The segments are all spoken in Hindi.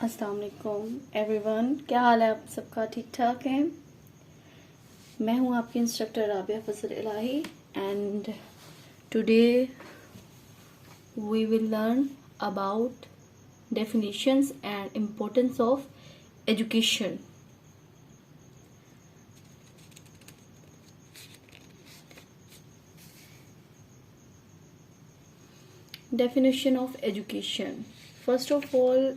अस्सलाम वालेकुम एवरीवन, क्या हाल है आप सबका? ठीक ठाक है। मैं हूँ आपकी instructor Rabia Fazal Elahi and today we will learn about definitions and importance of education. Definition of education. First of all,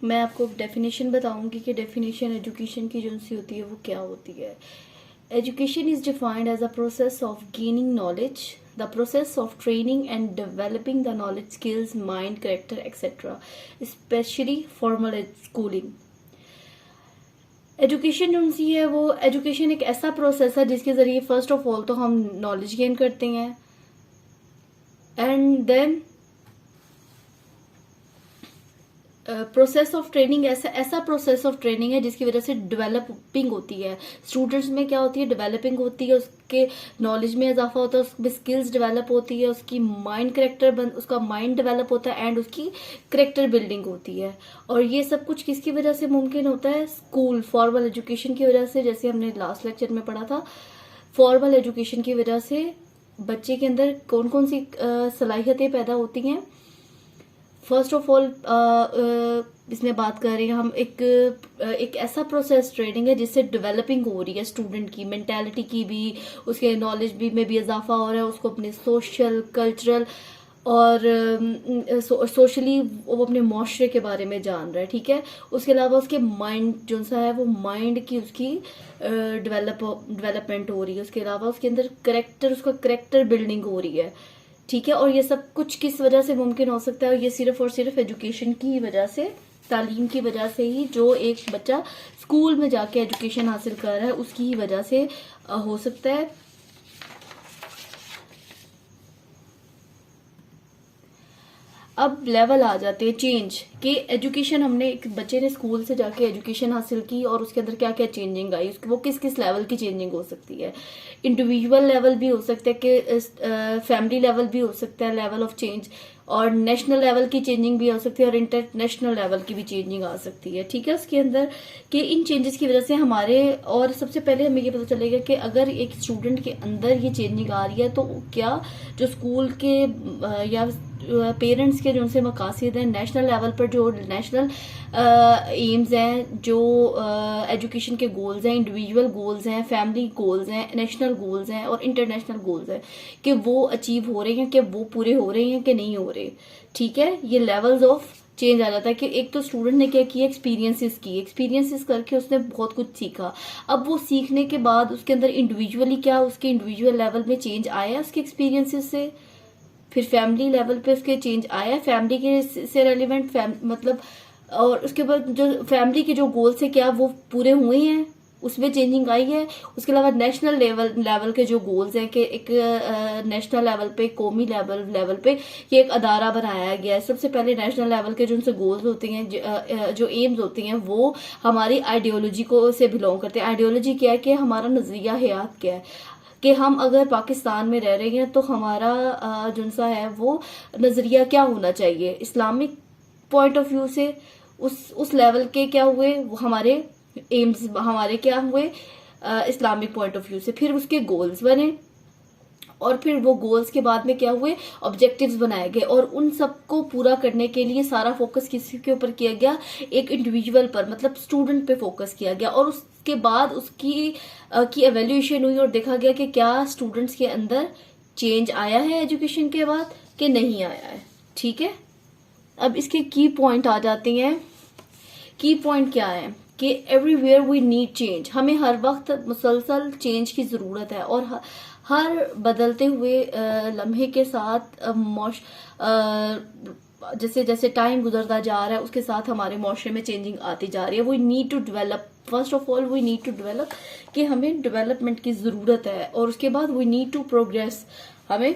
मैं आपको डेफिनेशन बताऊंगी कि डेफिनेशन एजुकेशन की जो सी होती है वो क्या होती है। Education is defined as a process of gaining knowledge, the process of training and developing the knowledge, skills, mind, character etcetera, especially formal schooling. Education जो सी है वो एजुकेशन एक ऐसा प्रोसेस है जिसके ज़रिए फर्स्ट ऑफ ऑल तो हम नॉलेज गेन करते हैं and then process of training ऐसा प्रोसेस ऑफ ट्रेनिंग है जिसकी वजह से डेवलपिंग होती है। स्टूडेंट्स में क्या होती है? डेवलपिंग होती है, उसके नॉलेज में इजाफा होता है, उसमें स्किल्स डेवलप होती है, उसकी माइंड उसका माइंड डेवलप होता है एंड उसकी करेक्टर बिल्डिंग होती है। और ये सब कुछ किसकी वजह से मुमकिन होता है? स्कूल फॉर्मल एजुकेशन की वजह से। जैसे हमने लास्ट लेक्चर में पढ़ा था, फॉर्मल एजुकेशन की वजह से बच्चे के अंदर कौन कौन सी सलाहियतें पैदा होती हैं। फर्स्ट ऑफ ऑल इसमें बात कर रहे हैं हम एक ऐसा प्रोसेस ट्रेनिंग है जिससे डेवलपिंग हो रही है स्टूडेंट की मेंटालिटी की भी, उसके नॉलेज भी में भी इजाफा हो रहा है, उसको अपने सोशल कल्चरल और सोशली वो अपने माशरे के बारे में जान रहा है। ठीक है, उसके अलावा उसके माइंड जो सा है वो माइंड की उसकी डेवलपमेंट हो रही है। उसके अलावा उसके अंदर उसका करेक्टर बिल्डिंग हो रही है। ठीक है, और ये सब कुछ किस वजह से मुमकिन हो सकता है? ये सिर्फ और सिर्फ एजुकेशन की वजह से, तालीम की वजह से ही, जो एक बच्चा स्कूल में जाके एजुकेशन हासिल कर रहा है उसकी ही वजह से हो सकता है। अब लेवल आ जाते हैं चेंज कि एजुकेशन हमने एक बच्चे ने स्कूल से जाके एजुकेशन हासिल की और उसके अंदर क्या क्या चेंजिंग आई, वो किस किस लेवल की चेंजिंग हो सकती है। इंडिविजुअल लेवल भी हो सकता है कि फैमिली लेवल भी हो सकता है लेवल ऑफ चेंज, और नेशनल लेवल की चेंजिंग भी हो सकती है और इंटरनेशनल लेवल की भी चेंजिंग आ सकती है। ठीक है, उसके अंदर कि इन चेंजेस की वजह से हमारे, और सबसे पहले हमें ये पता चलेगा कि अगर एक स्टूडेंट के अंदर ये चेंजिंग आ रही है तो क्या जो स्कूल के या पेरेंट्स के जो उनसे मकासद हैं, नेशनल लेवल पर जो नेशनल एम्स हैं, जो एजुकेशन के गोल्स हैं, इंडिविजुअल गोल्स हैं, फैमिली गोल्स हैं, नेशनल गोल्स हैं और इंटरनेशनल गोल्स हैं, कि वो अचीव हो रहे हैं, कि वो पूरे हो रहे हैं कि नहीं हो रहे। ठीक है, ये लेवल्स ऑफ चेंज आ जाता है कि एक तो स्टूडेंट ने क्या किया, एक्सपीरियंसेस करके उसने बहुत कुछ सीखा। अब वो सीखने के बाद उसके अंदर इंडिविजुअली क्या, उसके इंडिविजुअल लेवल में चेंज आया उसके एक्सपीरियंसेस से, फिर फैमिली लेवल पे उसके चेंज आया, फैमिली के से रेलिवेंट मतलब, और उसके बाद जो फैमिली के जो गोल्स है क्या वो पूरे हुए हैं, उसमें चेंजिंग आई है। उसके अलावा नेशनल लेवल के जो गोल्स हैं कि एक नेशनल लेवल पे, कौमी लेवल पे ये एक अदारा बनाया गया है। सबसे पहले नेशनल लेवल के जो उनसे गोल्स होते हैं, जो एम्स होते हैं, वो हमारी आइडियोलॉजी को से बिलोंग करते हैं। आइडियोलॉजी क्या है कि हमारा नजरिया हयात क्या है, कि हम अगर पाकिस्तान में रह रहे हैं तो हमारा जो सा है वो नजरिया क्या होना चाहिए इस्लामिक पॉइंट ऑफ व्यू से। उस लेवल के क्या हुए वो हमारे एम्स, हमारे क्या हुए इस्लामिक पॉइंट ऑफ व्यू से। फिर उसके गोल्स बने और फिर वो गोल्स के बाद में क्या हुए, ऑब्जेक्टिव्स बनाए गए, और उन सबको पूरा करने के लिए सारा फोकस किसी के ऊपर किया गया? एक इंडिविजुअल पर, मतलब स्टूडेंट पे फोकस किया गया। और उसके बाद उसकी की एवेल्यूएशन हुई और देखा गया कि क्या स्टूडेंट्स के अंदर चेंज आया है एजुकेशन के बाद कि नहीं आया है। ठीक है, अब इसके की पॉइंट आ जाते हैं। की पॉइंट क्या है कि एवरीवेयर वी नीड चेंज, हमें हर वक्त मुसलसल चेंज की जरूरत है, और हर बदलते हुए लम्हे के साथ जैसे जैसे टाइम गुजरता जा रहा है उसके साथ हमारे माशरे में चेंजिंग आती जा रही है। We need to develop, first of all we need to develop, कि हमें डेवलपमेंट की ज़रूरत है। और उसके बाद वी नीड टू प्रोग्रेस, हमें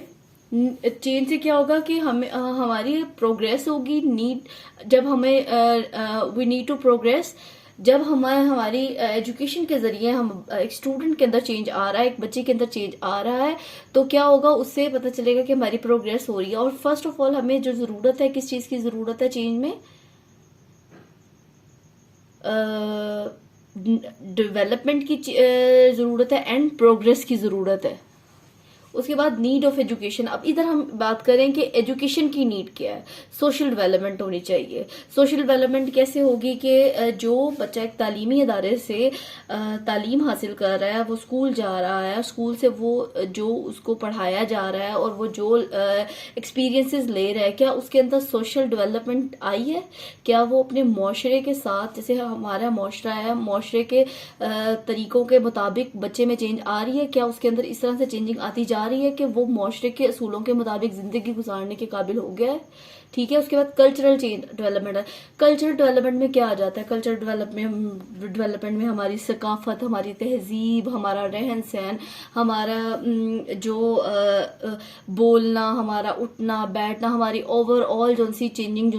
चेंज से क्या होगा कि हमें हमारी प्रोग्रेस होगी। जब हमें वी नीड टू प्रोग्रेस, जब हमारी एजुकेशन के जरिए हम एक स्टूडेंट के अंदर चेंज आ रहा है, एक बच्चे के अंदर चेंज आ रहा है, तो क्या होगा, उससे पता चलेगा कि हमारी प्रोग्रेस हो रही है। और फर्स्ट ऑफ ऑल हमें जो जरूरत है, किस चीज की जरूरत है चेंज में? डेवलपमेंट की ज़रूरत है एंड प्रोग्रेस की ज़रूरत है। उसके बाद नीड ऑफ एजुकेशन। अब इधर हम बात करें कि एजुकेशन की नीड क्या है। सोशल डेवलपमेंट होनी चाहिए। सोशल डेवलपमेंट कैसे होगी कि जो बच्चा एक तालीमी अदारे से तालीम हासिल कर रहा है, वो स्कूल जा रहा है, स्कूल से वो जो उसको पढ़ाया जा रहा है और वो जो एक्सपीरियंसेस ले रहा है, क्या उसके अंदर सोशल डेवलपमेंट आई है? क्या वो अपने माशरे के साथ, जैसे हमारा माशरा है, माशरे के तरीकों के मुताबिक बच्चे में चेंज आ रही है? क्या उसके अंदर इस तरह से चेंजिंग आती जा रही है कि वो माशरे के असूलों के मुताबिक जिंदगी गुजारने के काबिल हो गया है? ठीक है। उसके बाद कल्चरल चेंज डेवलपमेंट है। कल्चरल डेवलपमेंट में क्या आ जाता है? कल्चरल डेवलपमेंट में हमारी सकाफत, हमारी तहजीब, हमारा रहन सहन, हमारा जो बोलना, हमारा उठना बैठना, हमारी ओवरऑल जो सी चेंजिंग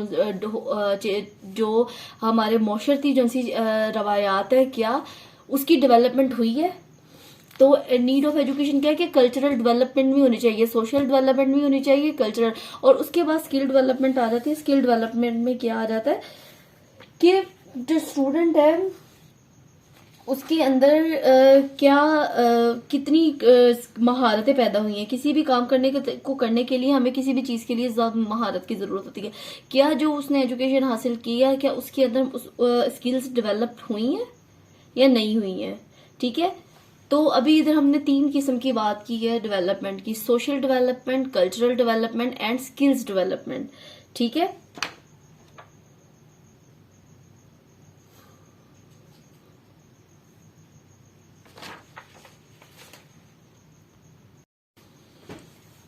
जो हमारे माशरती जो सी रवायात है, क्या उसकी डेवलपमेंट हुई है? तो नीड ऑफ एजुकेशन क्या है कि कल्चरल डेवलपमेंट भी होनी चाहिए, सोशल डेवलपमेंट भी होनी चाहिए, कल्चरल, और उसके बाद स्किल डेवलपमेंट आ जाती है। स्किल डेवलपमेंट में क्या आ जाता है कि जो स्टूडेंट है उसके अंदर कितनी महारतें पैदा हुई हैं। किसी भी काम को करने के लिए हमें किसी भी चीज़ के लिए ज़्यादा महारत की ज़रूरत होती है। क्या जो उसने एजुकेशन हासिल किया, क्या उसके अंदर स्किल्स डेवलप हुई हैं या नहीं हुई हैं? ठीक है। तो अभी इधर हमने 3 किस्म की बात की है डेवलपमेंट की: social development, cultural development and skills development. ठीक है।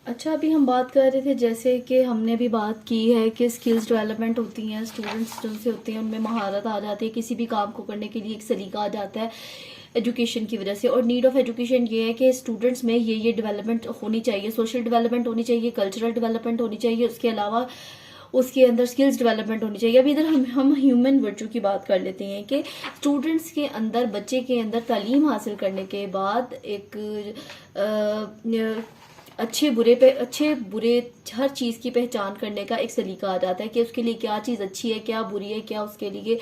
अच्छा, अभी हम बात कर रहे थे जैसे कि हमने भी बात की है कि स्किल्स डेवलपमेंट होती हैं, स्टूडेंट्स जो से होते हैं उनमें महारत आ जाती है, किसी भी काम को करने के लिए एक सलीका आ जाता है एजुकेशन की वजह से। और नीड ऑफ एजुकेशन ये है कि स्टूडेंट्स में ये डेवलपमेंट होनी चाहिए, सोशल डेवलपमेंट होनी चाहिए, कल्चरल डेवलपमेंट होनी चाहिए, उसके अलावा उसके अंदर स्किल्स डेवलपमेंट होनी चाहिए। अभी इधर हम ह्यूमन वर्चू की बात कर लेते हैं कि स्टूडेंट्स के अंदर, बच्चे के अंदर तालीम हासिल करने के बाद एक अच्छे बुरे हर चीज़ की पहचान करने का एक सलीका आ जाता है कि उसके लिए क्या चीज़ अच्छी है, क्या बुरी है, क्या उसके लिए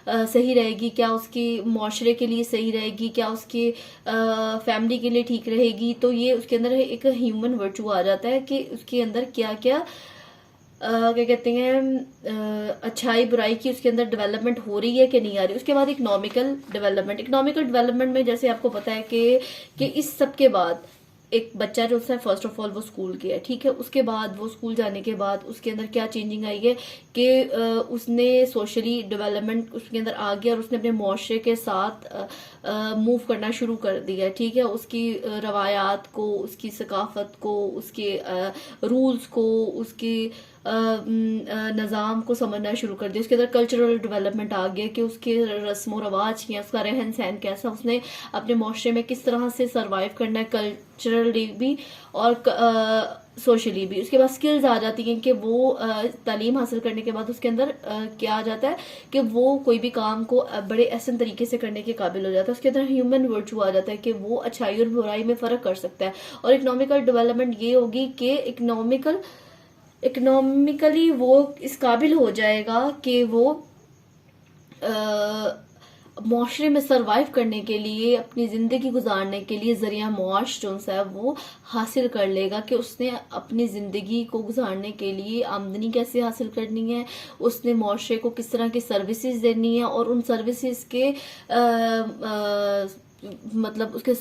सही रहेगी, क्या उसके माशरे के लिए सही रहेगी, क्या उसके फैमिली के लिए ठीक रहेगी। तो ये उसके अंदर एक ह्यूमन वर्चू आ जाता है कि उसके अंदर क्या क्या क्या कहते हैं अच्छाई बुराई की उसके अंदर डेवलपमेंट हो रही है कि नहीं आ रही। उसके बाद इकोनॉमिकल डेवलपमेंट में जैसे आपको पता है कि इस सब के बाद एक बच्चा जो है फर्स्ट ऑफ ऑल वो स्कूल गया है, ठीक है। उसके बाद वो स्कूल जाने के बाद उसके अंदर क्या चेंजिंग आई है कि उसने सोशली डेवलपमेंट उसके अंदर आ गया और उसने अपने माशरे के साथ मूव करना शुरू कर दिया, ठीक है। उसकी रवायात को, उसकी सकाफत को, उसके रूल्स को, उसके निज़ाम को समझना शुरू कर दिया। उसके अंदर कल्चरल डेवलपमेंट आ गया कि उसके रस्म रवाज क्या, उसका रहन सहन कैसा, उसने अपने माशरे में किस तरह से सर्वाइव करना है, कल्चरली भी और सोशली भी। उसके बाद स्किल्स आ जाती हैं कि वो तालीम हासिल करने के बाद उसके अंदर क्या आ जाता है कि वो कोई भी काम को बड़े एहसन तरीके से करने के काबिल हो जाता है। उसके अंदर ह्यूमन वर्चू आ जाता है कि वो अच्छाई और बुराई में फ़र्क कर सकता है। और इकोनॉमिकल डेवलपमेंट ये होगी कि इकोनॉमिकली वो इस काबिल हो जाएगा कि वो माशरे में सरवाइव करने के लिए, अपनी ज़िंदगी गुजारने के लिए ज़रिया मुआश जो है वो हासिल कर लेगा कि उसने अपनी ज़िंदगी को गुजारने के लिए आमदनी कैसे हासिल करनी है, उसने माशरे को किस तरह की सर्विसेज देनी है और उन सर्विसेज के मतलब उसके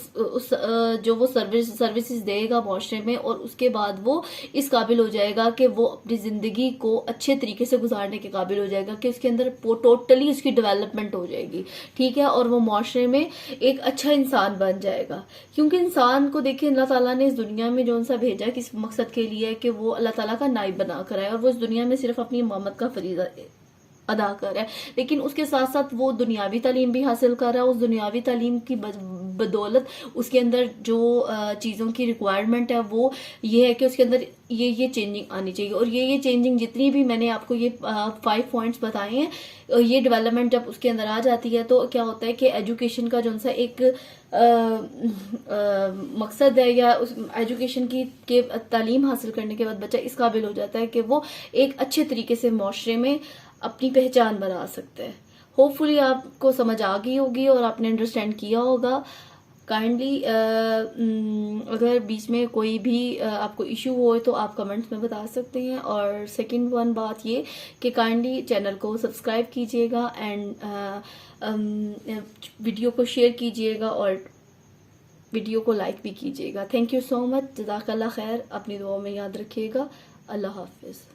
जो वो सर्विसेज देगा माशरे में, और उसके बाद वो इस काबिल हो जाएगा कि वो अपनी ज़िंदगी को अच्छे तरीके से गुजारने के काबिल हो जाएगा कि उसके अंदर टोटली उसकी डेवलपमेंट हो जाएगी, ठीक है। और वो माशरे में एक अच्छा इंसान बन जाएगा, क्योंकि इंसान को देखिए अल्लाह ताला ने इस दुनिया में जो सा भेजा किस मकसद के लिए है कि वो अल्लाह ताला का नाइब बना कर आए और वो इस दुनिया में सिर्फ अपनी इमामत का फरीज़ा अदा कर रहा है। लेकिन उसके साथ साथ वो दुनियावी तालीम भी हासिल कर रहा है। उस दुनियावी तालीम की बदौलत उसके अंदर जो चीज़ों की रिक्वायरमेंट है वो ये है कि उसके अंदर ये चेंजिंग आनी चाहिए। और ये चेंजिंग जितनी भी मैंने आपको ये 5 पॉइंट्स बताए हैं, ये डेवलपमेंट जब उसके अंदर आ जाती है तो क्या होता है कि एजुकेशन का जो सा एक मकसद है, या उस एजुकेशन के तालीम हासिल करने के बाद बच्चा इस काबिल हो जाता है कि वो एक अच्छे तरीके से माशरे में अपनी पहचान बना सकता है। होपफुली आपको समझ आ गई होगी और आपने अंडरस्टैंड किया होगा। काइंडली अगर बीच में कोई भी आपको इशू हो तो आप कमेंट्स में बता सकते हैं। और सेकंड वन बात ये कि काइंडली चैनल को सब्सक्राइब कीजिएगा एंड वीडियो को शेयर कीजिएगा और वीडियो को लाइक भी कीजिएगा। Thank you so much. जज़ाकल्लाह खैर। अपनी दुआ में याद रखिएगा। अल्लाह हाफिज़।